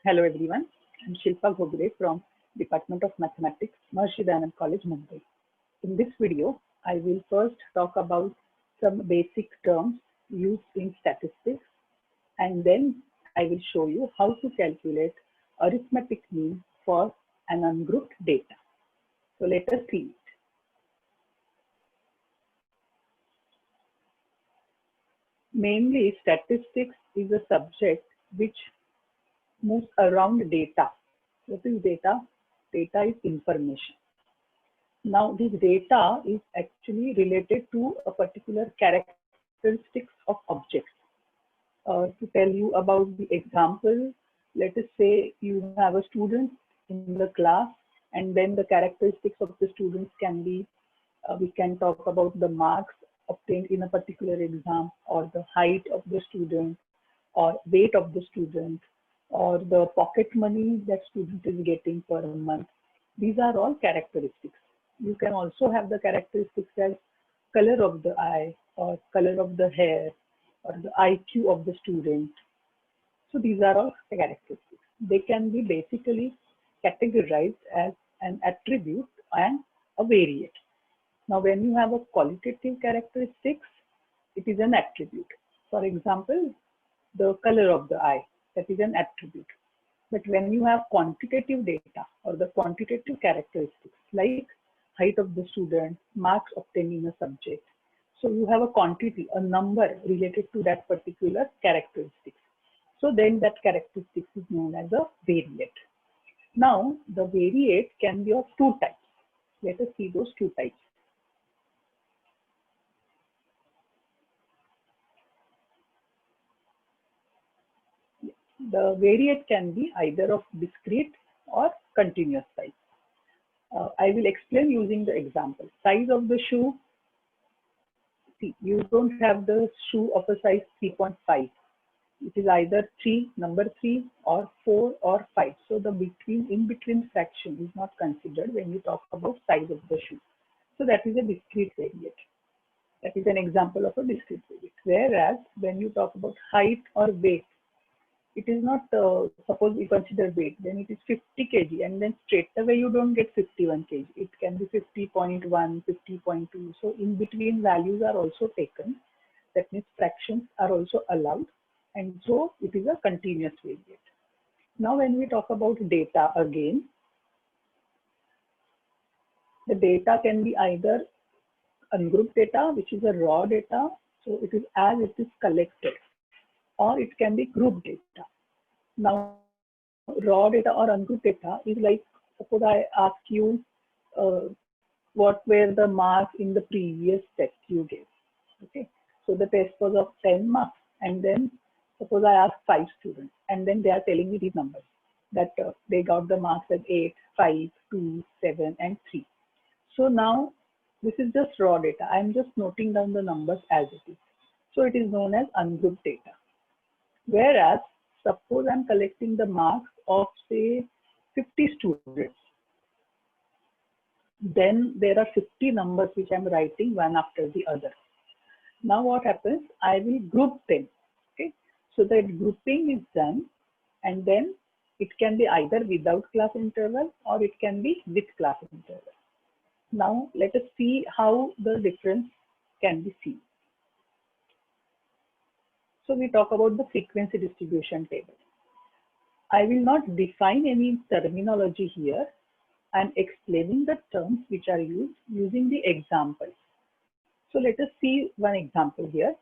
Hello everyone, I'm Shilpa Ghogre from Department of Mathematics, Maharishi Dayanand College, Mumbai. In this video, I will first talk about some basic terms used in statistics, and then I will show you how to calculate arithmetic mean for an ungrouped data. So let us see it. Mainly, statistics is a subject which moves around data. What is data? Data is information. Now, this data is actually related to a particular characteristics of objects. To tell you about the example, let us say you have a student in the class, and then the characteristics of the students can be, we can talk about the marks obtained in a particular exam, or the height of the student, or weight of the student, or the pocket money that student is getting per month. These are all characteristics. You can also have the characteristics as color of the eye, or color of the hair, or the IQ of the student. So these are all characteristics. They can be basically categorized as an attribute and a variate. Now, when you have a qualitative characteristics, it is an attribute. For example, the color of the eye, that is an attribute. But when you have quantitative data or the quantitative characteristics like height of the student, marks obtained in a subject, so you have a quantity, a number related to that particular characteristics. So then that characteristics is known as a variate. Now the variate can be of two types. Let us see those two types. The variate can be either of discrete or continuous size. I will explain using the example. Size of the shoe. See, you don't have the shoe of a size 3.5. It is either 3, number 3, or 4 or 5. So the in-between fraction is not considered when you talk about size of the shoe. So that is a discrete variate. That is an example of a discrete variate. Whereas when you talk about height or weight, it is not, suppose we consider weight, then it is 50 kg, and then straight away you don't get 51 kg. It can be 50.1, 50.2. So in between values are also taken. That means fractions are also allowed. And so it is a continuous variate. Now when we talk about data again, the data can be either ungrouped data, which is a raw data. So it is as it is collected, or it can be grouped data. Now, raw data or ungrouped data is like, suppose I ask you what were the marks in the previous test you gave. Okay, so the test was of 10 marks, and then suppose I ask 5 students, and then they are telling me these numbers that they got the marks as 8, 5, 2, 7, and 3. So now this is just raw data. I am just noting down the numbers as it is. So it is known as ungrouped data. Whereas suppose I'm collecting the marks of say 50 students, then there are 50 numbers which I'm writing one after the other. Now what happens? I will group them. Okay, so that grouping is done, and then it can be either without class interval or it can be with class interval. Now let us see how the difference can be seen. So we talk about the frequency distribution table. I will not define any terminology here. I'm explaining the terms which are used using the examples. So let us see one example here.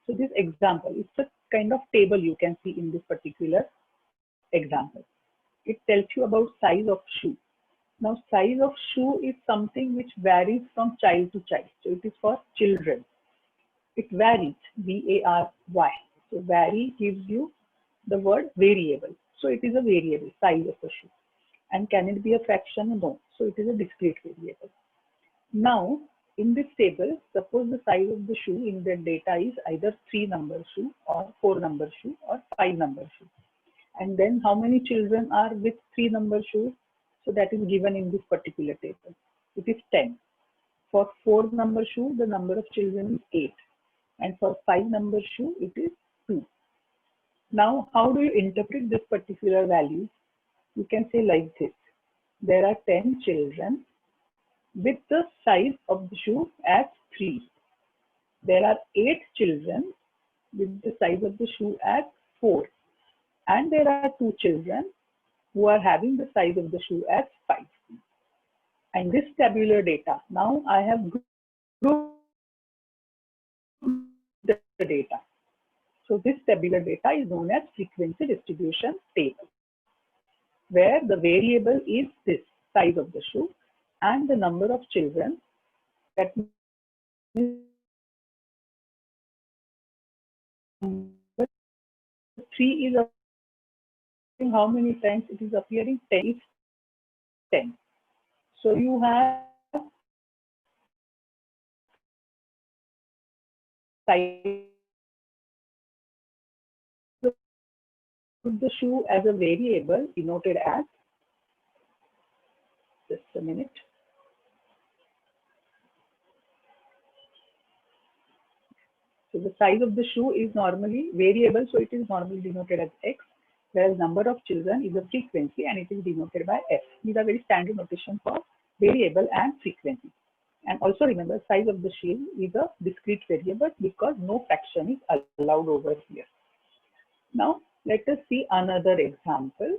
So this example is a kind of table you can see in this particular example. It tells you about size of shoe. Now size of shoe is something which varies from child to child. So it is for children. It varies, V-A-R-Y. So vary gives you the word variable. So it is a variable, size of a shoe. And can it be a fraction? No. So it is a discrete variable. Now in this table, suppose the size of the shoe in the data is either 3 number shoe, or 4 number shoe, or 5 number shoe. And then how many children are with 3 number shoes? So that is given in this particular table. It is 10. For 4 number shoe, the number of children is 8. And for 5 number shoe, it is 2. Now, how do you interpret this particular value? You can say like this. There are 10 children with the size of the shoe as 3. There are 8 children with the size of the shoe as 4. And there are 2 children who are having the size of the shoe as 5. And this tabular data, now I have grouped the data. So this tabular data is known as frequency distribution table, where the variable is this size of the shoe and the number of children. That means 3 is appearing how many times it is appearing? 10 is 10. So you have size of the shoe as a variable denoted as, just a minute. So the size of the shoe is normally variable, so it is normally denoted as X, whereas number of children is a frequency and it is denoted by F. These are very standard notation for variable and frequency. And also remember, size of the shoe is a discrete variable because no fraction is allowed over here. Now, let us see another example.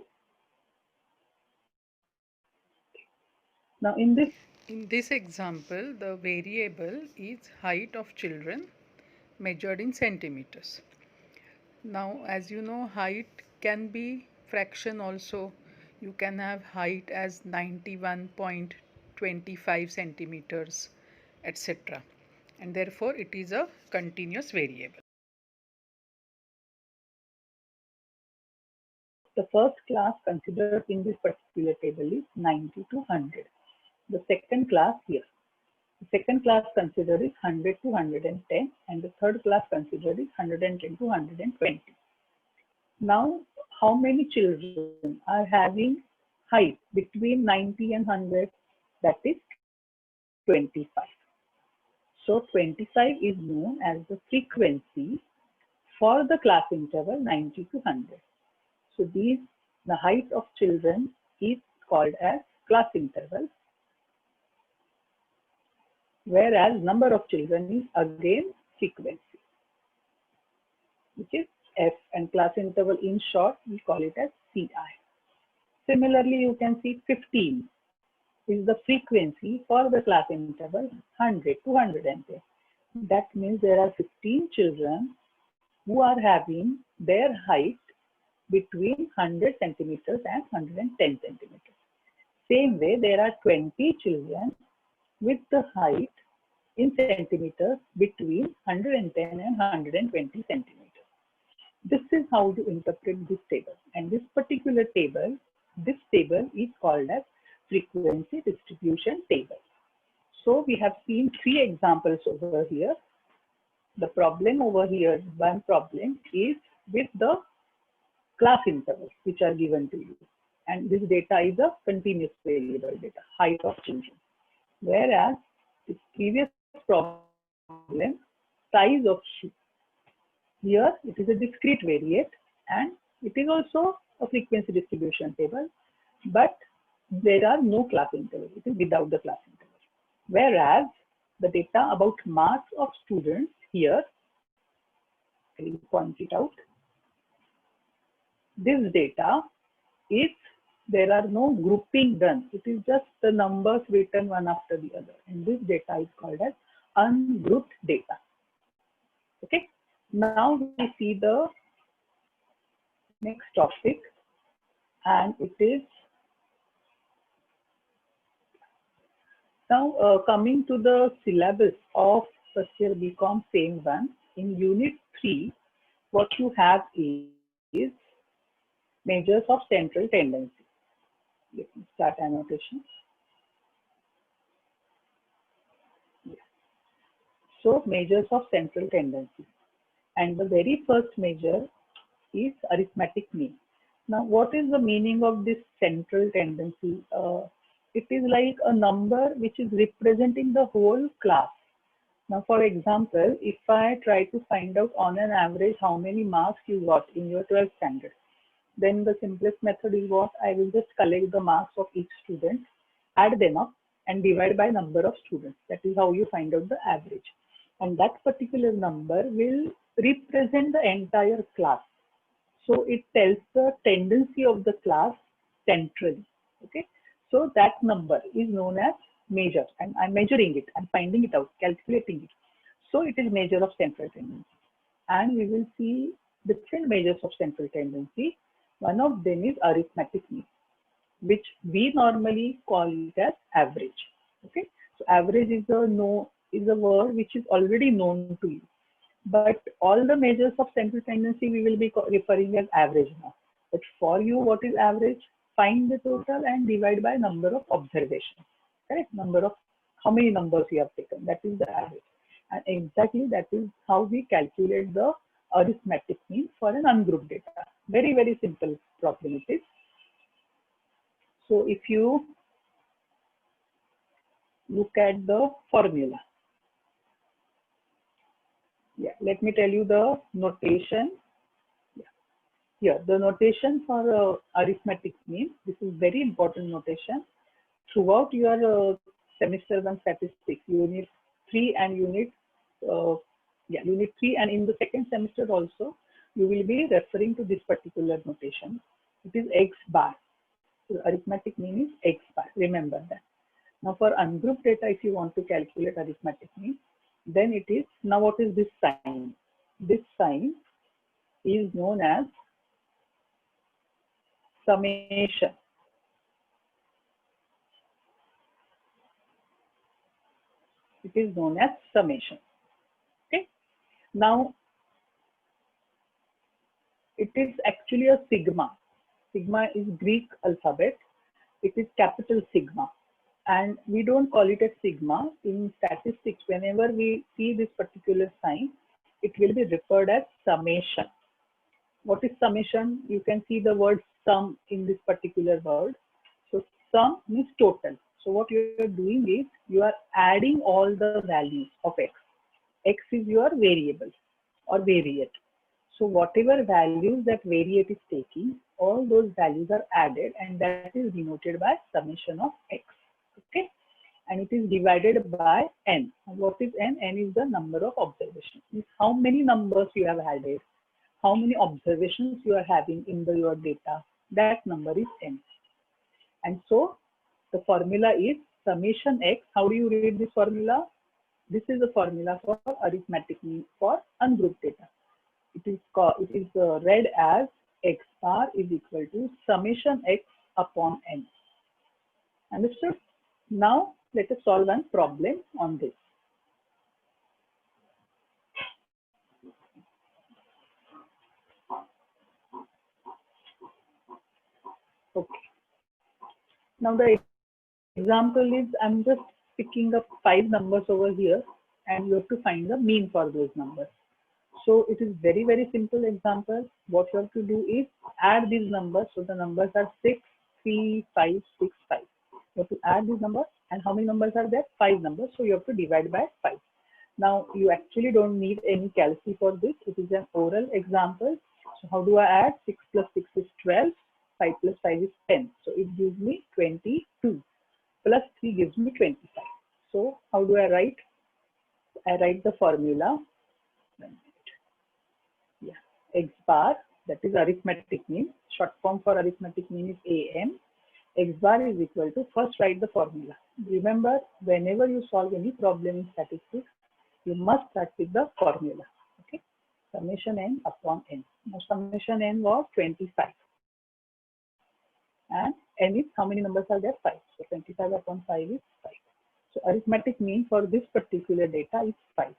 Now, in this example, the variable is height of children measured in centimeters. Now, as you know, height can be fraction also. You can have height as 91.25 centimeters, etc. And therefore, it is a continuous variable. the first class considered in this particular table is 90 to 100. The second class here. The second class considered is 100 to 110, and the third class considered is 110 to 120. Now, how many children are having height between 90 and 100? That is 25. So 25 is known as the frequency for the class interval 90 to 100. So the height of children is called as class interval, whereas number of children is again frequency, which is F, and class interval in short we call it as CI. Similarly, you can see 15 is the frequency for the class interval 100 to 110. That means there are 15 children who are having their height between 100 centimeters and 110 centimeters. Same way, there are 20 children with the height in centimeters between 110 and 120 centimeters. This is how to interpret this table. And this particular table, this table is called as frequency distribution table. So we have seen 3 examples over here. The problem over here, one problem is with the class intervals which are given to you. And this data is a continuous variable data, height of children. Whereas the previous problem, size of shoe. Here it is a discrete variate and it is also a frequency distribution table, but there are no class intervals. It is without the class interval. Whereas the data about mass of students here, I will point it out. This data is, there are no grouping done. It is just the numbers written one after the other. And this data is called as ungrouped data. Okay. Now we see the next topic, and it is now coming to the syllabus of first year BCom same one. In unit 3, what you have is measures of central tendency. Let me start annotation. So measures of central tendency. And the very first measure is arithmetic mean. Now, what is the meaning of this central tendency? It is like a number which is representing the whole class. Now, for example, if I try to find out on an average how many marks you got in your 12th standard, then the simplest method is what? I will just collect the marks of each student, add them up, and divide by number of students. That is how you find out the average. And that particular number will represent the entire class. So it tells the tendency of the class centrally. Okay. So that number is known as measure, and I'm measuring it, I'm finding it out, calculating it. So it is measure of central tendency. And we will see different measures of central tendency. One of them is arithmetic mean, which we normally call it as average. Okay. So average is a word which is already known to you. But all the measures of central tendency we will be referring as average now. But for you, what is average? Find the total and divide by number of observations. Correct? Number of how many numbers you have taken. That is the average. And exactly that is how we calculate the arithmetic mean for an ungrouped data. Very, very simple problem it is. So if you look at the formula. Yeah, let me tell you the notation. Yeah. Here, the notation for arithmetic mean. This is very important notation. Throughout your semester 1 statistics, unit 3 and unit 3, and in the second semester also, you will be referring to this particular notation. It is X bar. So arithmetic mean is X bar. Remember that. Now for ungrouped data, if you want to calculate arithmetic mean, then it is, now what is this sign? This sign is known as summation. It is known as summation. Okay. Now it is actually a sigma. Sigma is Greek alphabet. It is capital sigma. And we don't call it a sigma. In statistics, whenever we see this particular sign, it will be referred as summation. What is summation? You can see the word sum in this particular word. So sum means total. So what you are doing is you are adding all the values of x. X is your variable or variate. So whatever values that variate is taking, all those values are added, and that is denoted by summation of x. Okay, and it is divided by n. What is n? N is the number of observations. Means how many numbers you have added, how many observations you are having in your data. That number is n. And so the formula is summation x. How do you read this formula? This is the formula for arithmetic mean for ungrouped data. It is read as x bar is equal to summation x upon n. Understood? Now let us solve one problem on this. Okay. Now the example is, I'm just picking up 5 numbers over here, and you have to find the mean for those numbers. So it is very, very simple example. What you have to do is add these numbers. So the numbers are 6, 3, 5, 6, 5. You have to add these numbers, and how many numbers are there? 5 numbers. So you have to divide by 5. Now you actually don't need any calci for this. It is an oral example. So how do I add? 6 plus 6 is 12. 5 plus 5 is 10. So it gives me 22. Plus 3 gives me 25. So how do I write? I write the formula. Yeah, x bar, that is arithmetic mean. Short form for arithmetic mean is AM. X bar is equal to, first write the formula. Remember, whenever you solve any problem in statistics, you must start with the formula. Okay, summation n upon n. Now summation n was 25. And n is, how many numbers are there? 5. So 25 upon 5 is 5. So arithmetic mean for this particular data is 5.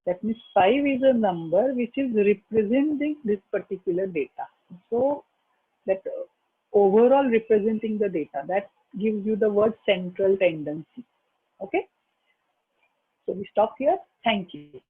That means 5 is a number which is representing this particular data. So that overall representing the data, that gives you the word central tendency. Okay. So we stop here. Thank you.